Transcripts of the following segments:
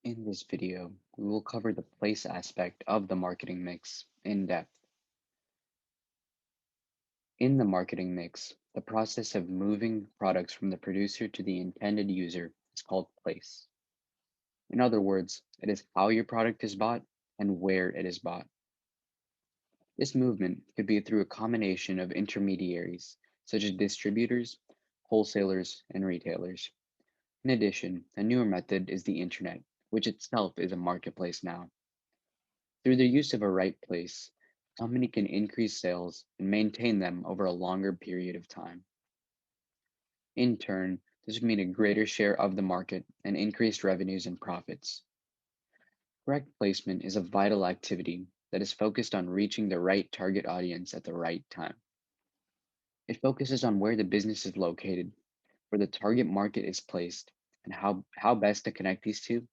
In this video, we will cover the place aspect of the marketing mix in depth. In the marketing mix, the process of moving products from the producer to the intended user is called place. In other words, it is how your product is bought and where it is bought. This movement could be through a combination of intermediaries, such as distributors, wholesalers, and retailers. In addition, a newer method is the internet, which itself is a marketplace now. Through the use of a right place, a company can increase sales and maintain them over a longer period of time. In turn, this would mean a greater share of the market and increased revenues and profits. Correct placement is a vital activity that is focused on reaching the right target audience at the right time. It focuses on where the business is located, where the target market is placed, and how best to connect these two,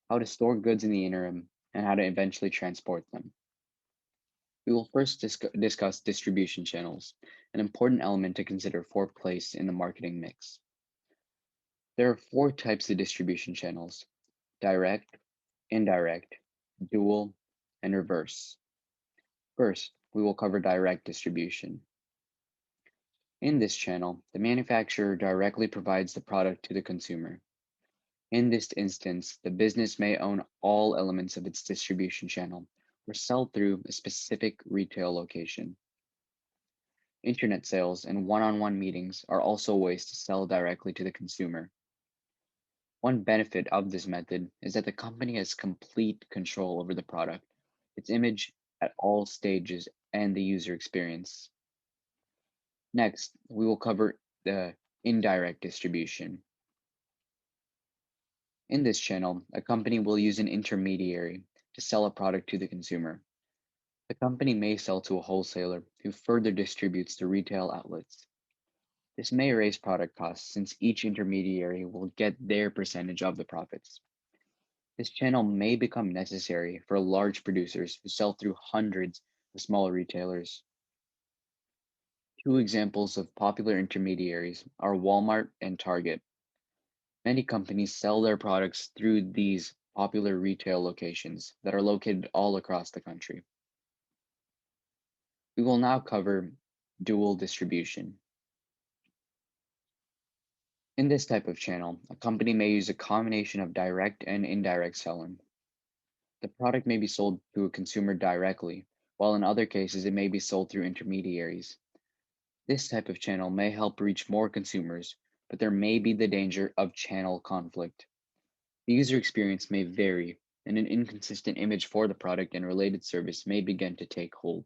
how to store goods in the interim, and how to eventually transport them. We will first discuss distribution channels, an important element to consider for place in the marketing mix. There are four types of distribution channels: direct, indirect, dual, and reverse. First, we will cover direct distribution. In this channel, the manufacturer directly provides the product to the consumer. In this instance, the business may own all elements of its distribution channel or sell through a specific retail location. Internet sales and one-on-one meetings are also ways to sell directly to the consumer. One benefit of this method is that the company has complete control over the product, its image at all stages, and the user experience. Next, we will cover the indirect distribution. In this channel, a company will use an intermediary to sell a product to the consumer. The company may sell to a wholesaler who further distributes to retail outlets. This may raise product costs since each intermediary will get their percentage of the profits. This channel may become necessary for large producers who sell through hundreds of smaller retailers. Two examples of popular intermediaries are Walmart and Target. Many companies sell their products through these popular retail locations that are located all across the country. We will now cover dual distribution. In this type of channel, a company may use a combination of direct and indirect selling. The product may be sold to a consumer directly, while in other cases it may be sold through intermediaries. This type of channel may help reach more consumers, but there may be the danger of channel conflict. The user experience may vary, and an inconsistent image for the product and related service may begin to take hold.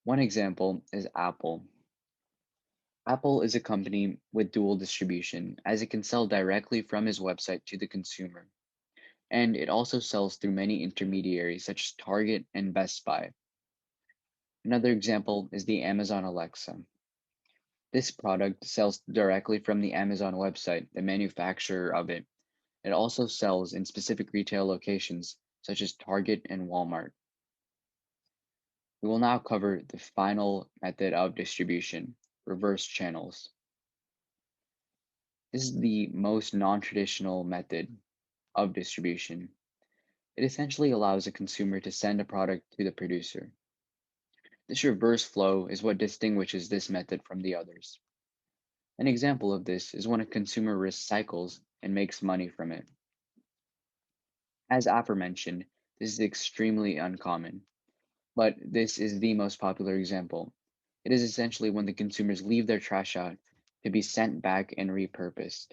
One example is Apple. Apple is a company with dual distribution, as it can sell directly from its website to the consumer, and it also sells through many intermediaries such as Target and Best Buy. Another example is the Amazon Alexa. This product sells directly from the Amazon website, the manufacturer of it. It also sells in specific retail locations such as Target and Walmart. We will now cover the final method of distribution: reverse channels. This is the most non-traditional method of distribution. It essentially allows a consumer to send a product to the producer. This reverse flow is what distinguishes this method from the others. An example of this is when a consumer recycles and makes money from it. As aforementioned, this is extremely uncommon, but this is the most popular example. It is essentially when the consumers leave their trash out to be sent back and repurposed.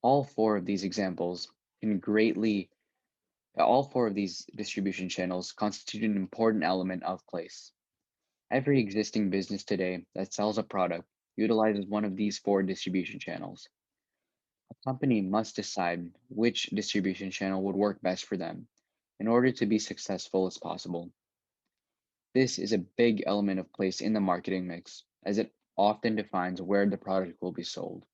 All four of these examples can greatly all four of these distribution channels constitute an important element of place. Every existing business today that sells a product utilizes one of these four distribution channels. A company must decide which distribution channel would work best for them in order to be successful as possible. This is a big element of place in the marketing mix, as it often defines where the product will be sold.